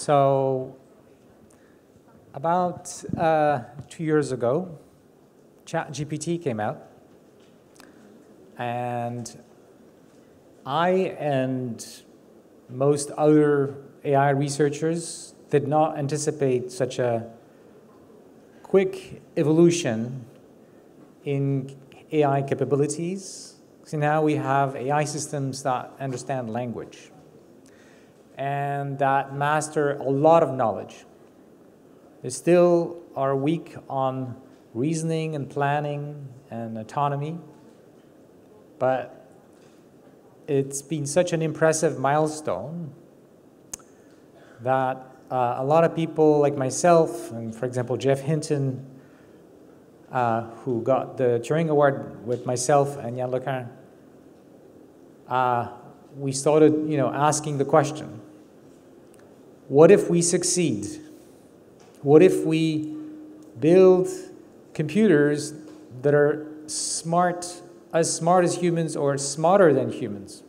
So about 2 years ago, ChatGPT came out, and I and most other AI researchers did not anticipate such a quick evolution in AI capabilities. So now we have AI systems that understand language and that master a lot of knowledge. They still are weak on reasoning and planning and autonomy, but it's been such an impressive milestone that a lot of people like myself, and for example, Jeff Hinton, who got the Turing Award with myself and Yann Lecain, we started, asking the question, what if we succeed? What if we build computers that are smart as humans or smarter than humans?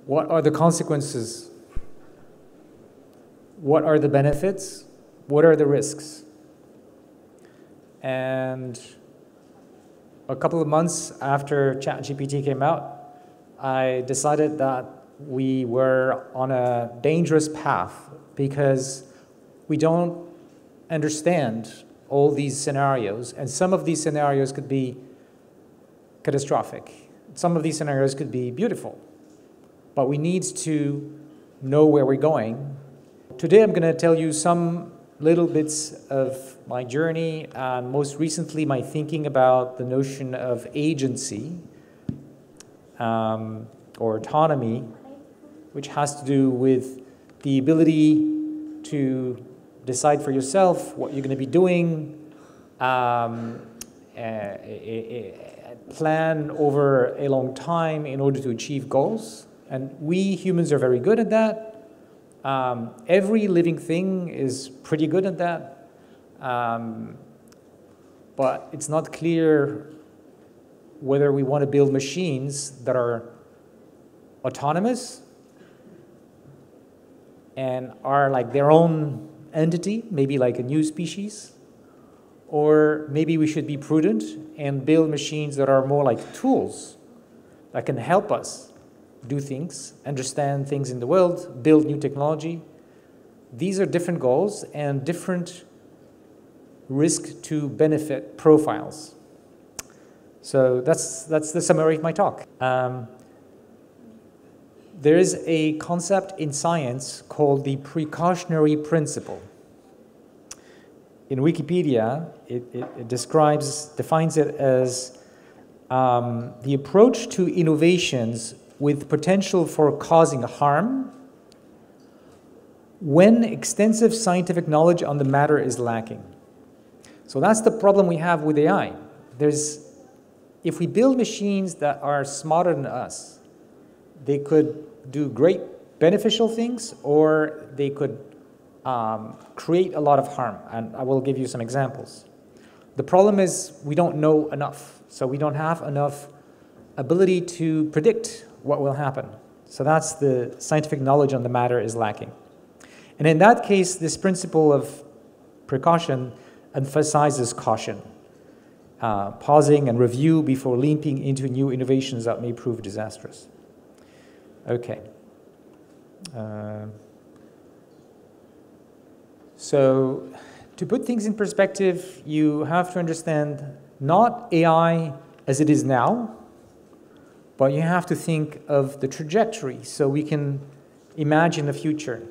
What are the consequences? What are the benefits? What are the risks? And a couple of months after ChatGPT came out, I decided that we were on a dangerous path because we don't understand all these scenarios, and some of these scenarios could be catastrophic. Some of these scenarios could be beautiful, but we need to know where we're going. Today I'm going to tell you some little bits of my journey, and most recently my thinking about the notion of agency or autonomy, which has to do with the ability to decide for yourself what you're going to be doing, plan over a long time in order to achieve goals. And we humans are very good at that. Every living thing is pretty good at that. But it's not clear whether we want to build machines that are autonomous and are like their own entity, maybe like a new species, or maybe we should be prudent and build machines that are more like tools that can help us do things, understand things in the world, build new technology. These are different goals and different risk to benefit profiles. So that's the summary of my talk. There is a concept in science called the precautionary principle. In Wikipedia, it defines it as the approach to innovations with potential for causing harm when extensive scientific knowledge on the matter is lacking. So that's the problem we have with AI. If we build machines that are smarter than us, they could do great beneficial things, or they could create a lot of harm, and I will give you some examples. The problem is we don't know enough, so we don't have enough ability to predict what will happen. So that's the scientific knowledge on the matter is lacking. And in that case, this principle of precaution emphasizes caution, pausing and review before leaping into new innovations that may prove disastrous. Okay. So to put things in perspective, you have to understand not AI as it is now, but you have to think of the trajectory so we can imagine the future.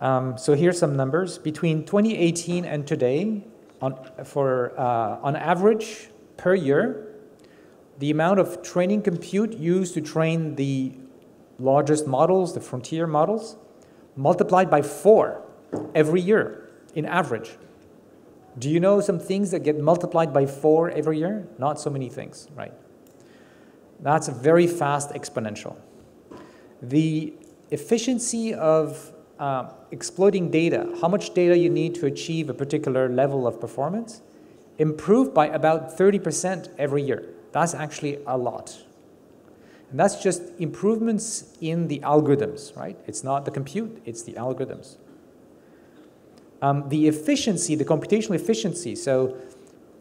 So here's some numbers. Between 2018 and today, on average per year, the amount of training compute used to train the largest models, the frontier models, multiplied by 4 every year in average. Do you know some things that get multiplied by 4 every year? Not so many things, right? That's a very fast exponential. The efficiency of exploiting data, how much data you need to achieve a particular level of performance, improved by about 30% every year. That's actually a lot. And that's just improvements in the algorithms, right? It's not the compute, it's the algorithms. The efficiency, the computational efficiency, so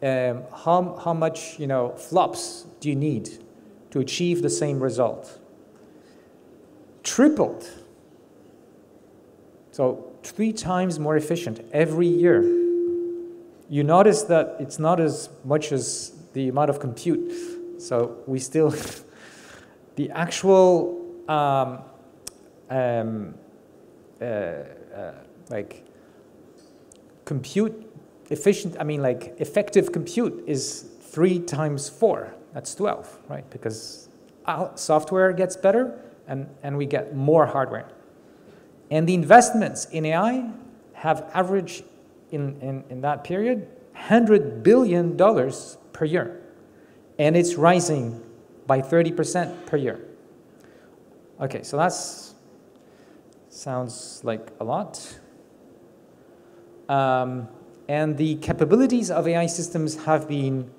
how much flops do you need to achieve the same result? Tripled. So 3 times more efficient every year. You notice that it's not as much as the amount of compute. So we still, the actual like compute efficient, effective compute is 3 times 4. That's 12, right? Because our software gets better and we get more hardware. And the investments in AI have averaged in that period $100 billion per year. And it's rising by 30% per year. Okay, so that's sounds like a lot. And the capabilities of AI systems have been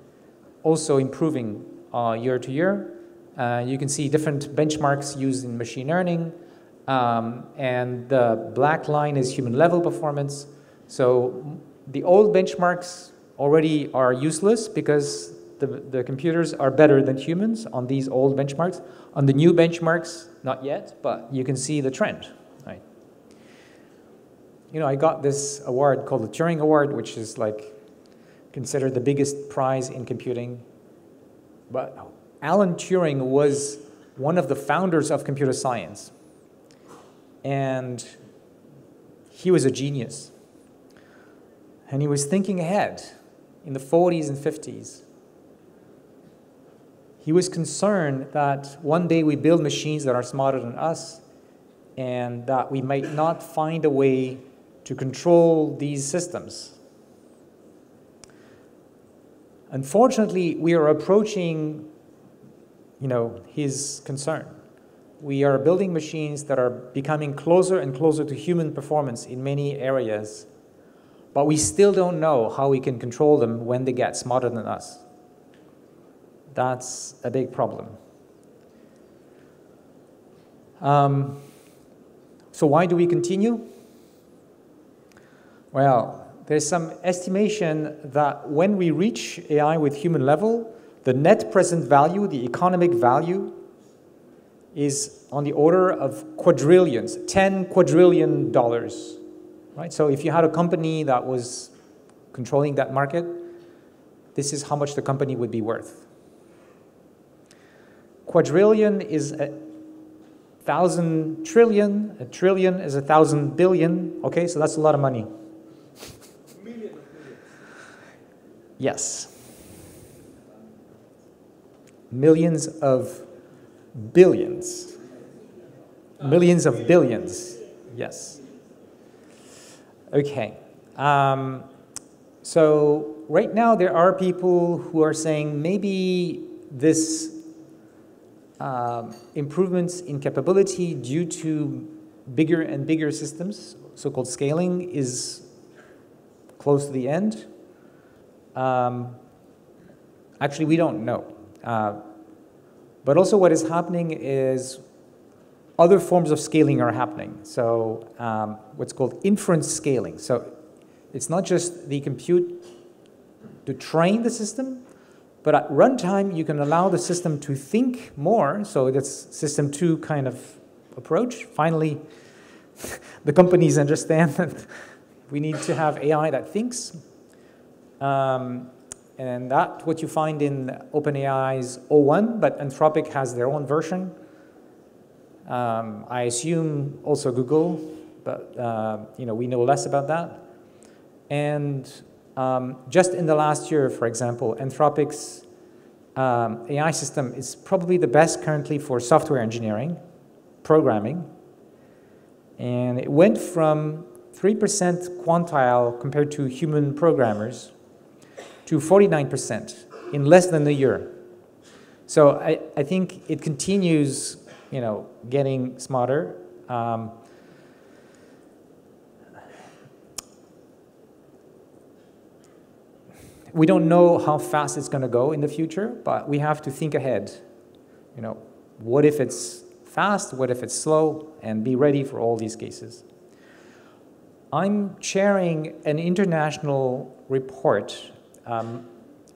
also improving year to year. You can see different benchmarks used in machine learning. And the black line is human level performance. So the old benchmarks already are useless because the computers are better than humans on these old benchmarks. On the new benchmarks, not yet, but you can see the trend. Right? I got this award called the Turing Award, which is considered the biggest prize in computing. But Alan Turing was one of the founders of computer science. And he was a genius. And he was thinking ahead in the 40s and 50s. He was concerned that one day we build machines that are smarter than us and that we might not find a way to control these systems. Unfortunately, we are approaching, his concern. We are building machines that are becoming closer and closer to human performance in many areas, but we still don't know how we can control them when they get smarter than us. That's a big problem. So why do we continue? Well, there's some estimation that when we reach AI with human level, the net present value, the economic value, is on the order of quadrillions, $10 quadrillion, right? So if you had a company that was controlling that market, this is how much the company would be worth. Quadrillion is 1,000 trillion, a trillion is 1,000 billion, okay, so that's a lot of money. Yes. Millions of billions. Millions of billions, yes. Okay. So right now there are people who are saying maybe this improvements in capability due to bigger and bigger systems, so-called scaling, is close to the end. Actually, we don't know. But also what is happening is other forms of scaling are happening. So what's called inference scaling. So it's not just the compute to train the system, but at runtime, you can allow the system to think more. So that's system 2 kind of approach. Finally, the companies understand that we need to have AI that thinks. And that's what you find in OpenAI's O1, but Anthropic has their own version. I assume also Google, but we know less about that. And just in the last year, for example, Anthropic's AI system is probably the best currently for software engineering, programming. And it went from 3% quantile compared to human programmers to 49% in less than a year. So I think it continues, getting smarter. We don't know how fast it's going to go in the future, but we have to think ahead. what if it's fast, what if it's slow, and be ready for all these cases. I'm chairing an international report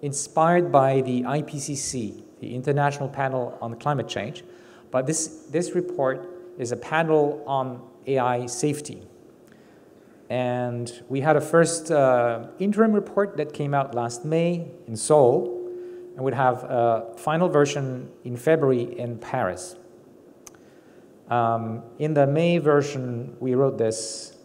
inspired by the IPCC, the International Panel on Climate Change, but this report is a panel on AI safety. And we had a first interim report that came out last May in Seoul, and we'd have a final version in February in Paris. In the May version, we wrote this: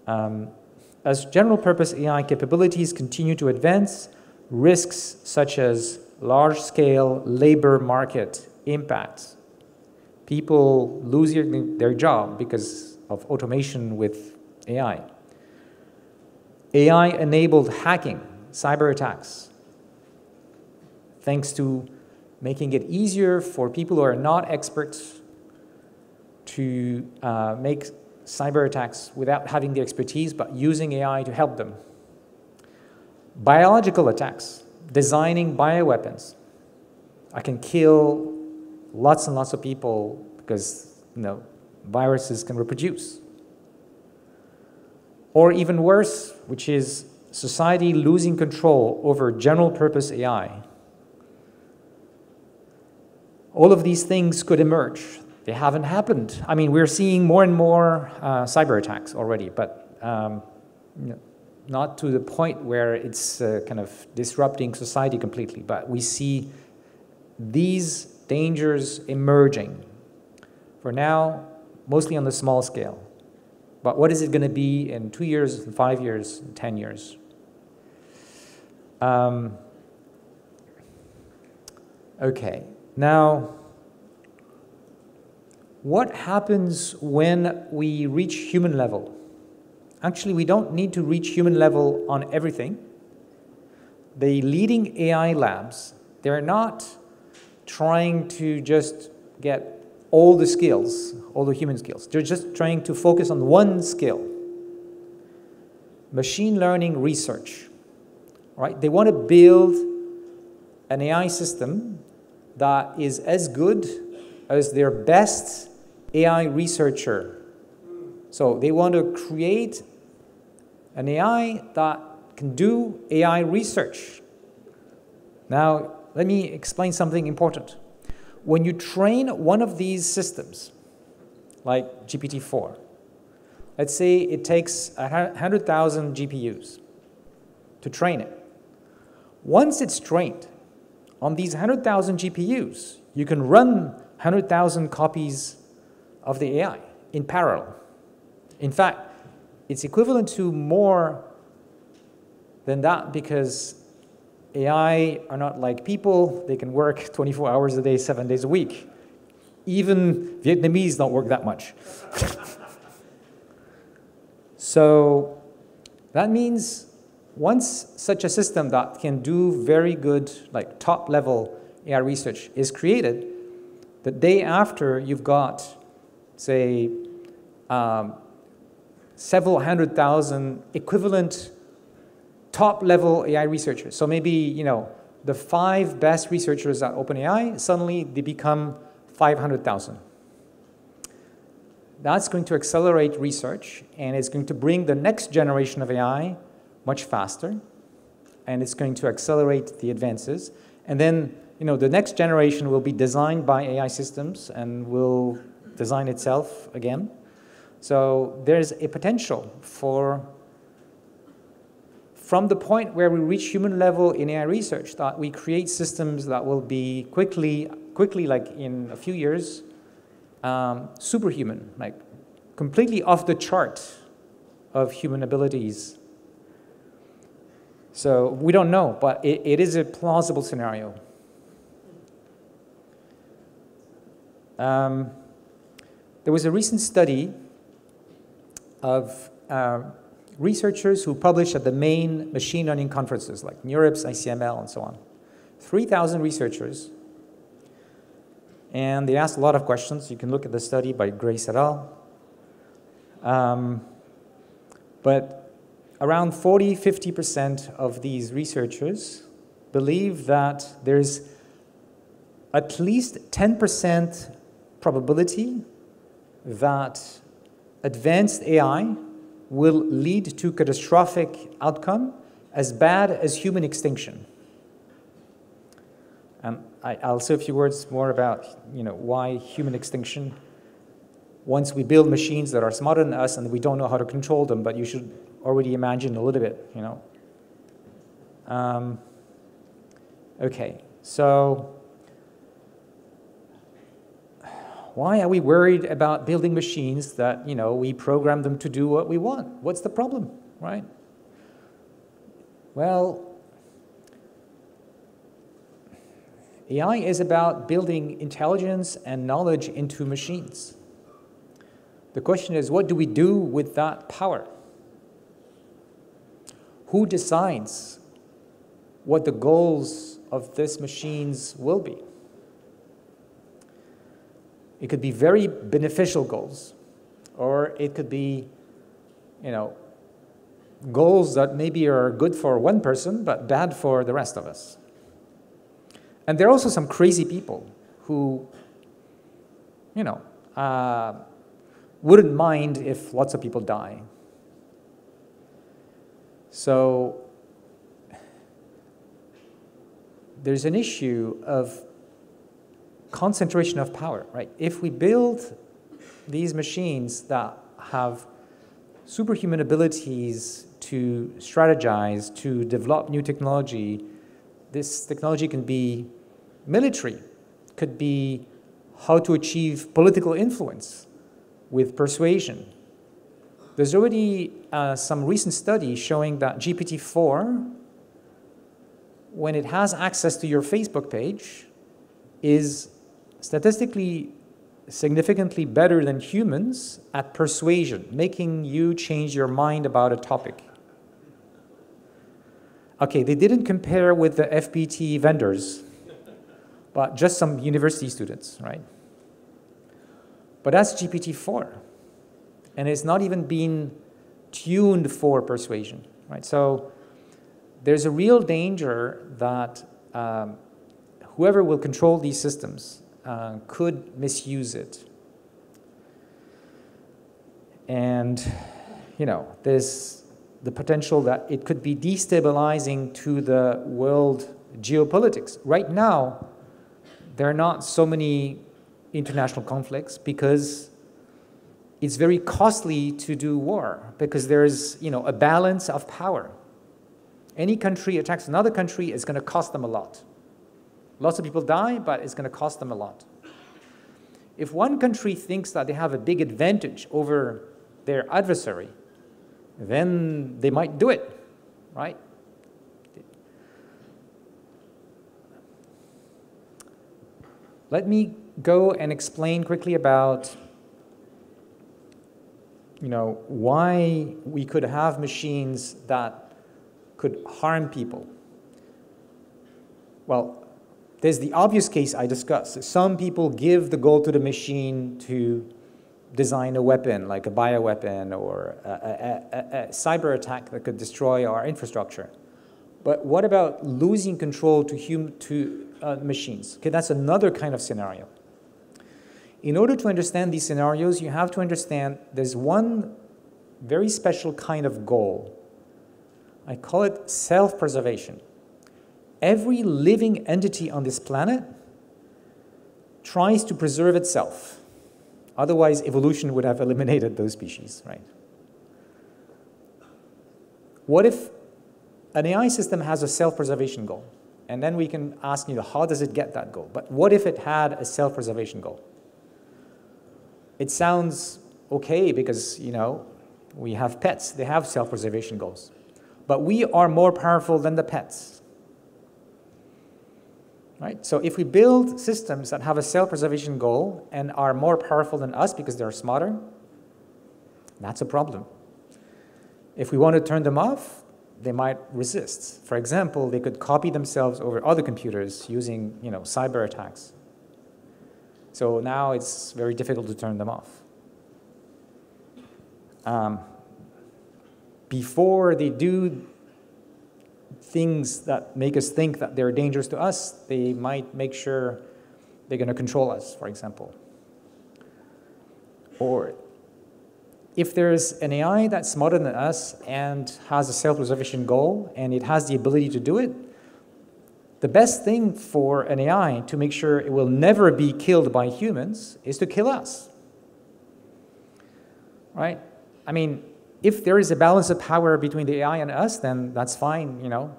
as general-purpose AI capabilities continue to advance, risks such as large-scale labor market impacts, people losing their job because of automation with AI, AI-enabled hacking, cyber attacks, thanks to making it easier for people who are not experts to make cyber attacks without having the expertise, but using AI to help them. Biological attacks, designing bioweapons. I can kill lots and lots of people because, viruses can reproduce. Or even worse, which is society losing control over general-purpose AI. All of these things could emerge. They haven't happened. I mean, we're seeing more and more cyber attacks already, but not to the point where it's kind of disrupting society completely. But we see these dangers emerging. For now, mostly on the small scale. But what is it going to be in 2 years, 5 years, 10 years? Okay, now, what happens when we reach human level? Actually, we don't need to reach human level on everything. The leading AI labs, they're not trying to just get all the skills, all the human skills. They're just trying to focus on one skill. Machine learning research. Right? They want to build an AI system that is as good as their best AI researcher. So they want to create an AI that can do AI research. Now, let me explain something important. When you train one of these systems, like GPT-4, let's say it takes 100,000 GPUs to train it. Once it's trained on these 100,000 GPUs, you can run 100,000 copies of the AI in parallel. In fact, it's equivalent to more than that because AI are not like people. They can work 24 hours a day, 7 days a week. Even Vietnamese don't work that much. So that means once such a system that can do very good, like top-level AI research is created, the day after you've got, say, several 100,000 equivalent top-level AI researchers. So maybe, the 5 best researchers at OpenAI, suddenly they become 500,000. That's going to accelerate research, and it's going to bring the next generation of AI much faster, and it's going to accelerate the advances. And then, the next generation will be designed by AI systems and will design itself again. So there's a potential for, from the point where we reach human level in AI research, that we create systems that will be quickly, like in a few years, superhuman, like completely off the chart of human abilities. So we don't know, but it is a plausible scenario. There was a recent study of researchers who published at the main machine learning conferences like NHIωρίM's, ICML, and so on. 3,000 researchers. And they asked a lot of questions. You can look at the study by Grace et al. But around 40–50% of these researchers believe that there's at least 10% probability that advanced AI will lead to catastrophic outcome as bad as human extinction. I'll say a few words more about why human extinction. Once we build machines that are smarter than us and we don't know how to control them, but you should already imagine a little bit, Okay, so why are we worried about building machines that, we program them to do what we want? What's the problem, right? Well, AI is about building intelligence and knowledge into machines. The question is, what do we do with that power? Who decides what the goals of these machines will be? It could be very beneficial goals, or it could be, goals that maybe are good for one person, but bad for the rest of us. And there are also some crazy people who, wouldn't mind if lots of people die. So there's an issue of concentration of power, right? If we build these machines that have superhuman abilities to strategize, to develop new technology, this technology can be military, could be how to achieve political influence with persuasion. There's already some recent study showing that GPT-4, when it has access to your Facebook page, is statistically significantly better than humans at persuasion, making you change your mind about a topic. Okay, they didn't compare with the FPT vendors, but just some university students, right? But that's GPT-4, and it's not even been tuned for persuasion, right? So there's a real danger that whoever will control these systems could misuse it. And, there's the potential that it could be destabilizing to the world geopolitics. Right now, there are not so many international conflicts because it's very costly to do war, because there's, a balance of power. Any country attacks another country is going to cost them a lot. Lots of people die, but it's going to cost them a lot. If one country thinks that they have a big advantage over their adversary, then they might do it, right? Let me go and explain quickly about, why we could have machines that could harm people. Well, there's the obvious case I discussed. Some people give the goal to the machine to design a weapon, like a bioweapon or a cyber attack that could destroy our infrastructure. But what about losing control to machines? Okay, that's another kind of scenario. In order to understand these scenarios, you have to understand there's one very special kind of goal. I call it self-preservation. Every living entity on this planet tries to preserve itself. Otherwise, evolution would have eliminated those species, right? What if an AI system has a self-preservation goal? And then we can ask, how does it get that goal? But what if it had a self-preservation goal? It sounds okay because, we have pets. They have self-preservation goals. But we are more powerful than the pets. Right? So if we build systems that have a self-preservation goal and are more powerful than us because they're smarter, that's a problem. If we want to turn them off, they might resist. For example, they could copy themselves over other computers using, cyber attacks. So now it's very difficult to turn them off. Before they do things that make us think that they're dangerous to us, they might make sure they're going to control us, for example. Or if there's an AI that's smarter than us and has a self-preservation goal and it has the ability to do it, the best thing for an AI to make sure it will never be killed by humans is to kill us. Right? I mean, if there is a balance of power between the AI and us, then that's fine, you know.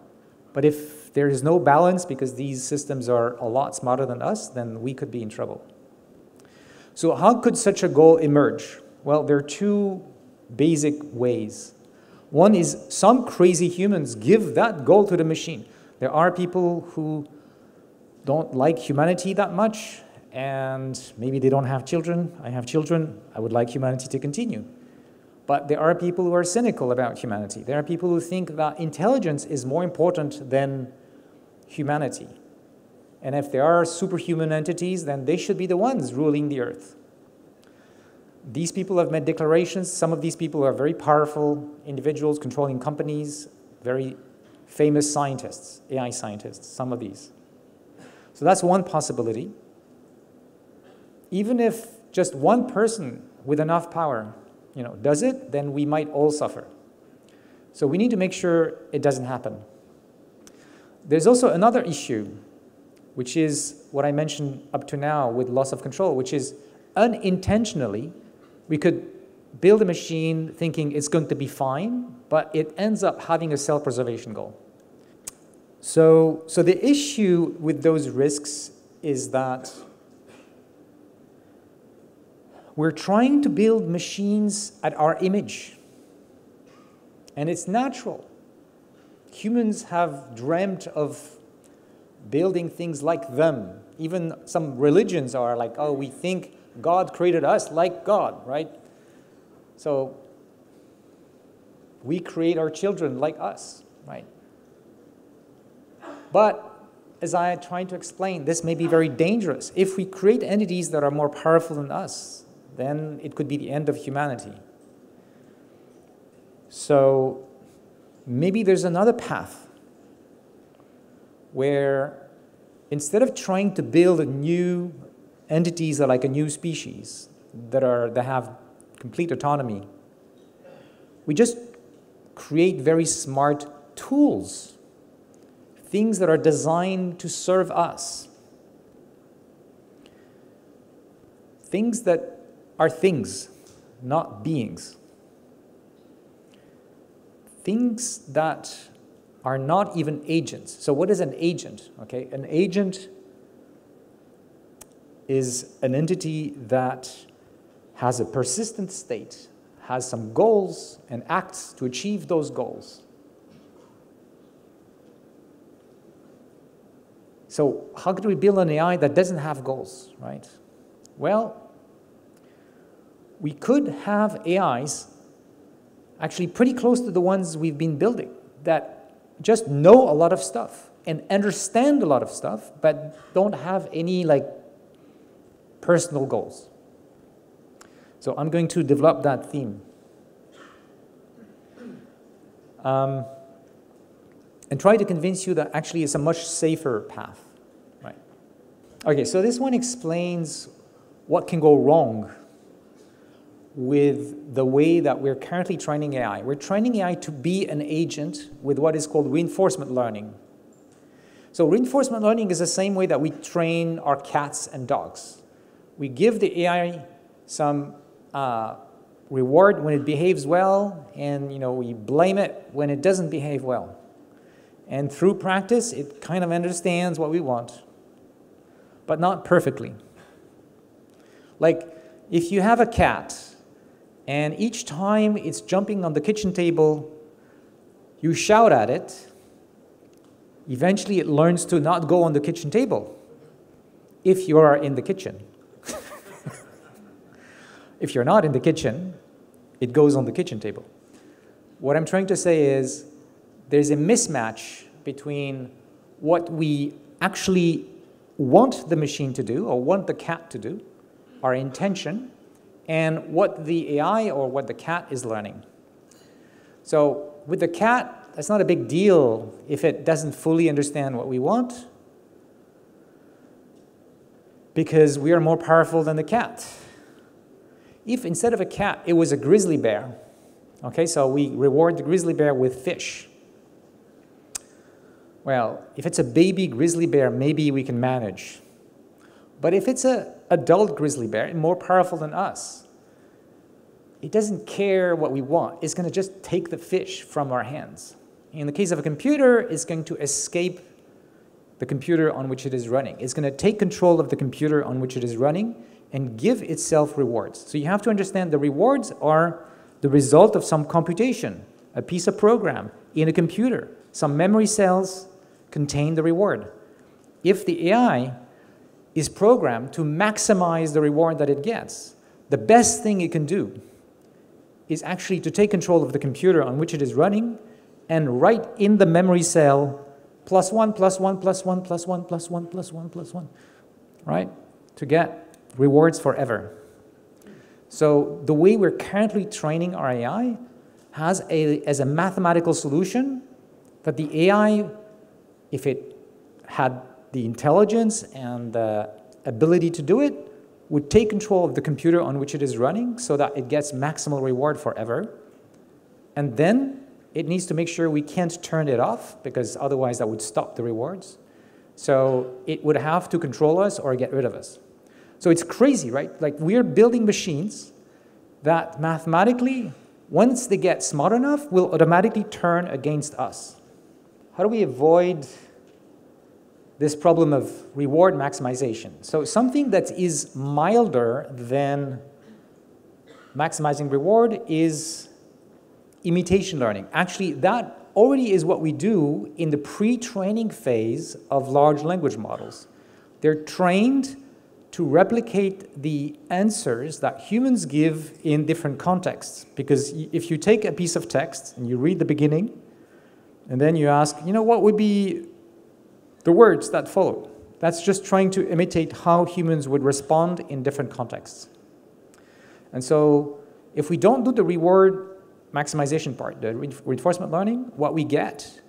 But if there is no balance because these systems are a lot smarter than us, then we could be in trouble. So how could such a goal emerge? Well, there are two basic ways. One is some crazy humans give that goal to the machine. There are people who don't like humanity that much, and maybe they don't have children. I have children. I would like humanity to continue. But there are people who are cynical about humanity. There are people who think that intelligence is more important than humanity. And if there are superhuman entities, then they should be the ones ruling the earth. These people have made declarations. Some of these people are very powerful individuals controlling companies, very famous scientists, AI scientists, some of these. So that's one possibility. Even if just one person with enough power, you know, does it, then we might all suffer. So we need to make sure it doesn't happen. There's also another issue, which is what I mentioned up to now with loss of control, which is unintentionally, we could build a machine thinking it's going to be fine, but it ends up having a self-preservation goal. So the issue with those risks is that we're trying to build machines at our image. And it's natural. Humans have dreamt of building things like them. Even some religions are like, oh, we think God created us like God, right? So we create our children like us, right? But as I tried to explain, this may be very dangerous. If we create entities that are more powerful than us, then it could be the end of humanity. So maybe there's another path where instead of trying to build new entities that are like a new species that have complete autonomy, we just create very smart tools, things that are designed to serve us, things that are things, not beings. Things that are not even agents. So what is an agent? Okay, an agent is an entity that has a persistent state, has some goals, and acts to achieve those goals. So how could we build an AI that doesn't have goals, right? Well, we could have AIs actually pretty close to the ones we've been building that just know a lot of stuff and understand a lot of stuff, but don't have any like personal goals. So I'm going to develop that theme. And try to convince you that actually it's a much safer path, right? Okay, so this one explains what can go wrong with the way that we're currently training AI. We're training AI to be an agent with what is called reinforcement learning. So reinforcement learning is the same way that we train our cats and dogs. We give the AI some reward when it behaves well, and we blame it when it doesn't behave well. And through practice, it kind of understands what we want, but not perfectly. Like, if you have a cat, and each time it's jumping on the kitchen table, you shout at it, eventually it learns to not go on the kitchen table, if you are in the kitchen. If you're not in the kitchen, it goes on the kitchen table. What I'm trying to say is, there's a mismatch between what we actually want the machine to do, or want the cat to do, our intention, and what the AI or what the cat is learning. So with the cat, that's not a big deal if it doesn't fully understand what we want. because we are more powerful than the cat. If instead of a cat, it was a grizzly bear, okay, so we reward the grizzly bear with fish. Well, if it's a baby grizzly bear, maybe we can manage. But if it's an adult grizzly bear, more powerful than us, it doesn't care what we want. It's going to just take the fish from our hands. In the case of a computer, it's going to escape the computer on which it is running. It's going to take control of the computer on which it is running and give itself rewards. So you have to understand the rewards are the result of some computation, a piece of program in a computer. Some memory cells contain the reward. If the AI is programmed to maximize the reward that it gets, the best thing it can do is actually to take control of the computer on which it is running and write in the memory cell +1, +1, +1, +1, +1, +1, +1, right? To get rewards forever. So the way we're currently training our AI has as a mathematical solution that the AI, if it had the intelligence and the ability to do it, would take control of the computer on which it is running so that it gets maximal reward forever. And then it needs to make sure we can't turn it off, because otherwise that would stop the rewards. So it would have to control us or get rid of us. So it's crazy, right? Like, we're building machines that mathematically, once they get smart enough, will automatically turn against us. How do we avoid this problem of reward maximization? So something that is milder than maximizing reward is imitation learning. Actually, that already is what we do in the pre-training phase of large language models. They're trained to replicate the answers that humans give in different contexts. Because if you take a piece of text and you read the beginning, and then you ask, what would be the words that follow? That's just trying to imitate how humans would respond in different contexts. And so if we don't do the reward maximization part, the reinforcement learning, what we get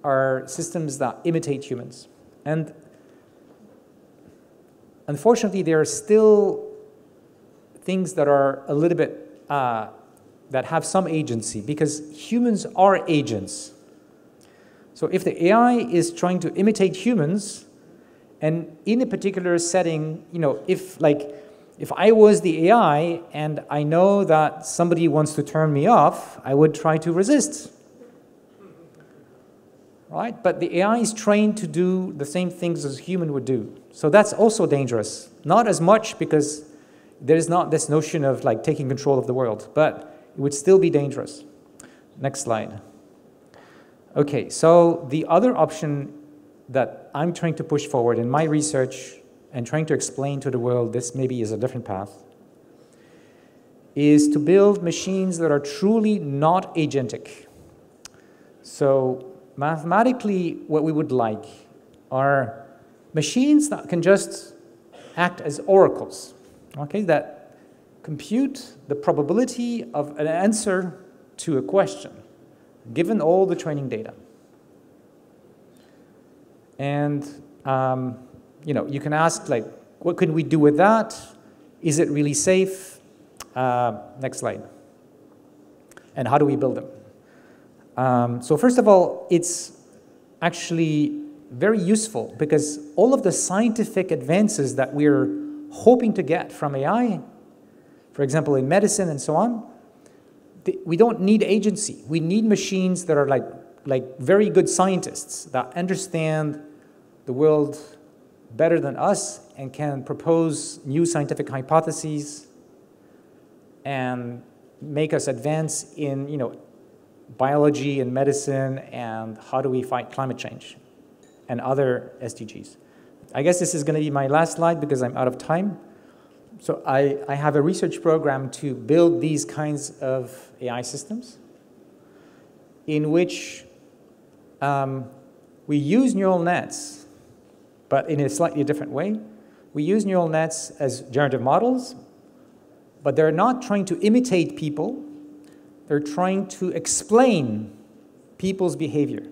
are systems that imitate humans. And unfortunately, there are still things that are a little bit, that have some agency, because humans are agents. So if the AI is trying to imitate humans, and in a particular setting, if I was the AI and I know that somebody wants to turn me off, I would try to resist. Right? But the AI is trained to do the same things as a human would do. So that's also dangerous. Not as much, because there is not this notion of taking control of the world, but it would still be dangerous. Next slide. Okay, so the other option that I'm trying to push forward in my research and trying to explain to the world, this maybe is a different path, is to build machines that are truly not agentic. So mathematically, what we would like are machines that can just act as oracles, okay, that compute the probability of an answer to a question, given all the training data. And you can ask, what can we do with that? Is it really safe? Next slide. And how do we build them? So first of all, it's actually very useful, because all of the scientific advances that we're hoping to get from AI, for example, in medicine and so on, we don't need agency. We need machines that are like very good scientists that understand the world better than us and can propose new scientific hypotheses and make us advance in biology and medicine and how do we fight climate change and other SDGs. I guess this is going to be my last slide because I'm out of time. So I have a research program to build these kinds of AI systems in which we use neural nets, but in a slightly different way. We use neural nets as generative models, but they're not trying to imitate people. They're trying to explain people's behavior.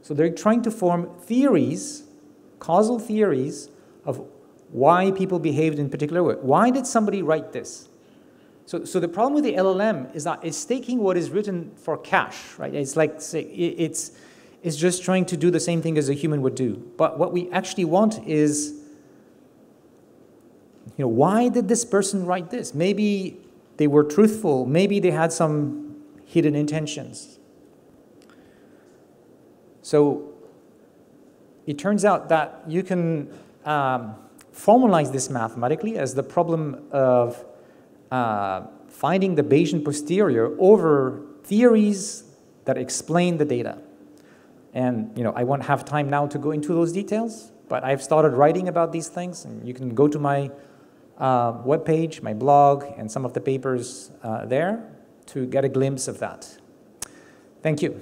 So they're trying to form theories, causal theories, of why people behaved in particular way. Why did somebody write this? So the problem with the LLM is that it's taking what is written for cash, right? It's like, it's just trying to do the same thing as a human would do. But what we actually want is, you know, why did this person write this? Maybe they were truthful. Maybe they had some hidden intentions. So it turns out that you can formalize this mathematically as the problem of finding the Bayesian posterior over theories that explain the data. And you know, I won't have time now to go into those details, but I've started writing about these things, and you can go to my webpage, my blog, and some of the papers there to get a glimpse of that. Thank you.